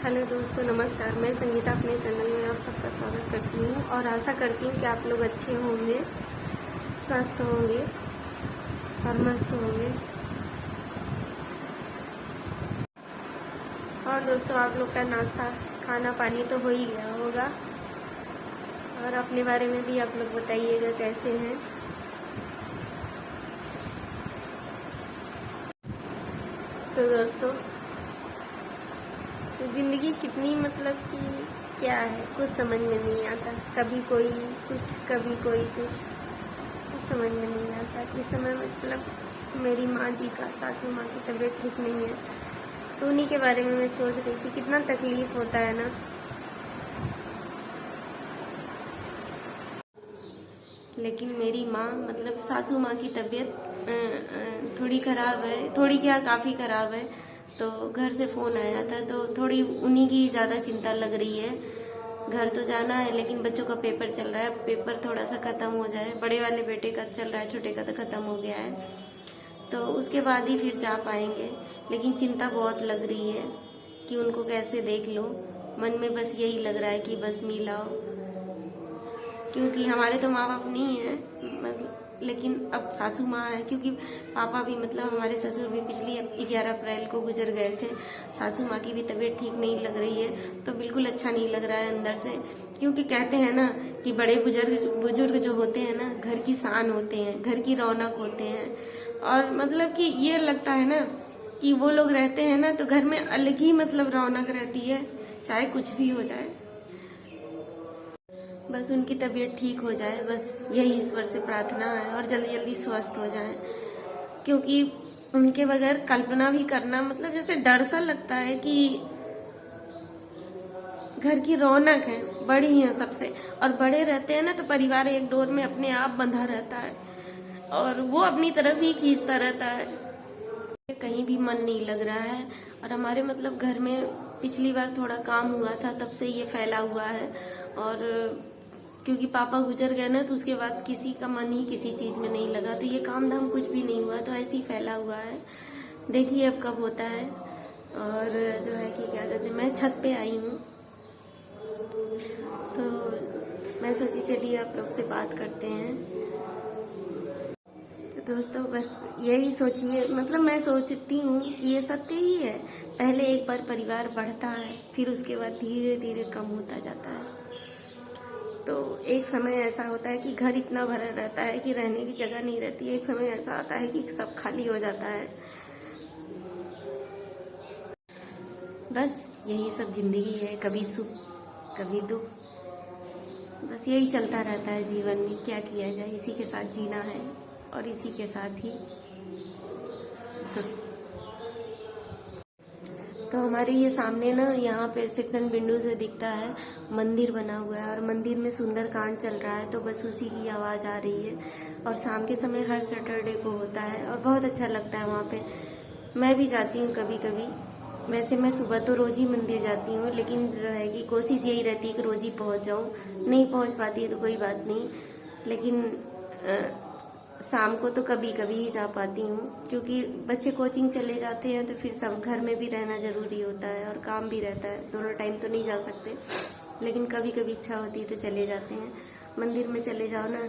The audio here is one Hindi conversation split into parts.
हेलो दोस्तों, नमस्कार। मैं संगीता अपने चैनल में आप सबका स्वागत करती हूँ और आशा करती हूँ कि आप लोग अच्छे होंगे, स्वस्थ होंगे और मस्त होंगे। और दोस्तों, आप लोग का नाश्ता खाना पानी तो हो ही गया होगा और अपने बारे में भी आप लोग बताइएगा कैसे हैं। तो दोस्तों, ज़िंदगी कितनी मतलब कि क्या है, कुछ समझ में नहीं आता। कभी कोई कुछ, कभी कोई कुछ समझ में नहीं आता। इस समय मतलब मेरी माँ जी का, सासू माँ की तबीयत ठीक नहीं है, तो उन्हीं के बारे में मैं सोच रही थी। कितना तकलीफ होता है ना। लेकिन मेरी माँ मतलब सासू माँ की तबीयत थोड़ी ख़राब है, थोड़ी क्या काफ़ी ख़राब है। तो घर से फ़ोन आया था, तो थोड़ी उन्हीं की ज़्यादा चिंता लग रही है। घर तो जाना है, लेकिन बच्चों का पेपर चल रहा है। पेपर थोड़ा सा ख़त्म हो जाए, बड़े वाले बेटे का चल रहा है, छोटे का तो ख़त्म हो गया है, तो उसके बाद ही फिर जा पाएंगे। लेकिन चिंता बहुत लग रही है कि उनको कैसे देख लो। मन में बस यही लग रहा है कि बस मिलाओ, क्योंकि हमारे तो माँ बाप नहीं है मतलब, लेकिन अब सासू माँ है। क्योंकि पापा भी मतलब हमारे ससुर भी पिछली 11 अप्रैल को गुजर गए थे। सासू माँ की भी तबीयत ठीक नहीं लग रही है, तो बिल्कुल अच्छा नहीं लग रहा है अंदर से। क्योंकि कहते हैं ना कि बड़े बुजुर्ग जो होते हैं ना, घर की शान होते हैं, घर की रौनक होते हैं। और मतलब कि ये लगता है ना कि वो लोग रहते हैं ना, तो घर में अलग ही मतलब रौनक रहती है, चाहे कुछ भी हो जाए। बस उनकी तबीयत ठीक हो जाए, बस यही ईश्वर से प्रार्थना है, और जल्दी जल्दी स्वस्थ हो जाए। क्योंकि उनके बगैर कल्पना भी करना मतलब जैसे डर सा लगता है कि घर की रौनक है, बड़ी है सबसे, और बड़े रहते हैं ना, तो परिवार एक डोर में अपने आप बंधा रहता है और वो अपनी तरफ ही खींचता रहता है। कहीं भी मन नहीं लग रहा है। और हमारे मतलब घर में पिछली बार थोड़ा काम हुआ था, तब से ये फैला हुआ है। और क्योंकि पापा गुजर गए ना, तो उसके बाद किसी का मन ही किसी चीज में नहीं लगा, तो ये काम धाम कुछ भी नहीं हुआ, तो ऐसे ही फैला हुआ है। देखिए अब कब होता है। और जो है कि क्या कहते हैं, मैं छत पे आई हूँ, तो मैं सोची चलिए आप लोग से बात करते हैं। तो दोस्तों, बस यही सोचिए, मतलब मैं सोचती हूँ कि ये सत्य ही है। पहले एक बार परिवार बढ़ता है, फिर उसके बाद धीरे धीरे कम होता जाता है। तो एक समय ऐसा होता है कि घर इतना भरा रहता है कि रहने की जगह नहीं रहती है। एक समय ऐसा आता है कि सब खाली हो जाता है। बस यही सब जिंदगी है, कभी सुख कभी दुख, बस यही चलता रहता है जीवन में। क्या किया जाए, इसी के साथ जीना है और इसी के साथ ही तो हमारे ये सामने ना, यहाँ पे सेक्शन विंडो से दिखता है मंदिर बना हुआ है, और मंदिर में सुंदर कांड चल रहा है, तो बस उसी की आवाज़ आ रही है। और शाम के समय हर सैटरडे को होता है और बहुत अच्छा लगता है वहाँ पे। मैं भी जाती हूँ कभी कभी। वैसे मैं सुबह तो रोज ही मंदिर जाती हूँ, लेकिन जो है कि कोशिश यही रहती है कि रोज ही पहुँच जाऊँ। नहीं पहुँच पाती है तो कोई बात नहीं, लेकिन शाम को तो कभी कभी ही जा पाती हूँ, क्योंकि बच्चे कोचिंग चले जाते हैं, तो फिर सब घर में भी रहना जरूरी होता है और काम भी रहता है। दोनों टाइम तो नहीं जा सकते, लेकिन कभी कभी इच्छा होती है तो चले जाते हैं। मंदिर में चले जाओ ना,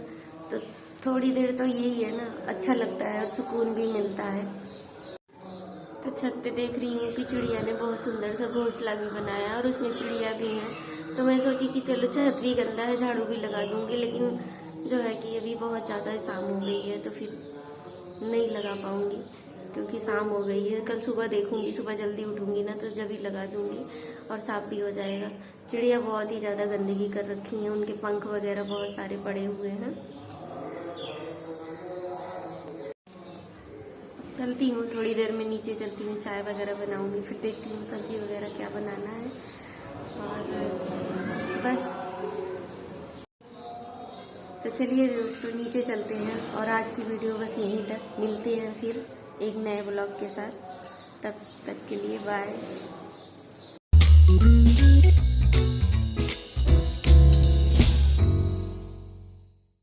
तो थोड़ी देर तो यही है ना, अच्छा लगता है और सुकून भी मिलता है। तो छत पे देख रही हूँ कि चिड़िया ने बहुत सुंदर सा घोंसला भी बनाया, और उसमें चिड़िया भी हैं। तो मैं सोची कि चलो, छत भी गंदा है, झाड़ू भी लगा दूंगी, लेकिन जो है कि अभी बहुत ज़्यादा शाम हो गई है, तो फिर नहीं लगा पाऊंगी, क्योंकि शाम हो गई है। कल सुबह देखूंगी, सुबह जल्दी उठूंगी ना, तो जब ही लगा दूंगी और साफ भी हो जाएगा। चिड़िया बहुत ही ज़्यादा गंदगी कर रखी है, उनके पंख वगैरह बहुत सारे पड़े हुए हैं। चलती हूँ, थोड़ी देर में नीचे चलती हूँ, चाय वगैरह बनाऊंगी, फिर देखती हूँ सब्जी वगैरह क्या बनाना है। और बस, तो चलिए दोस्तों, नीचे चलते हैं। और आज की वीडियो बस यहीं तक। मिलते हैं फिर एक नए ब्लॉग के साथ। तब तक के लिए बाय।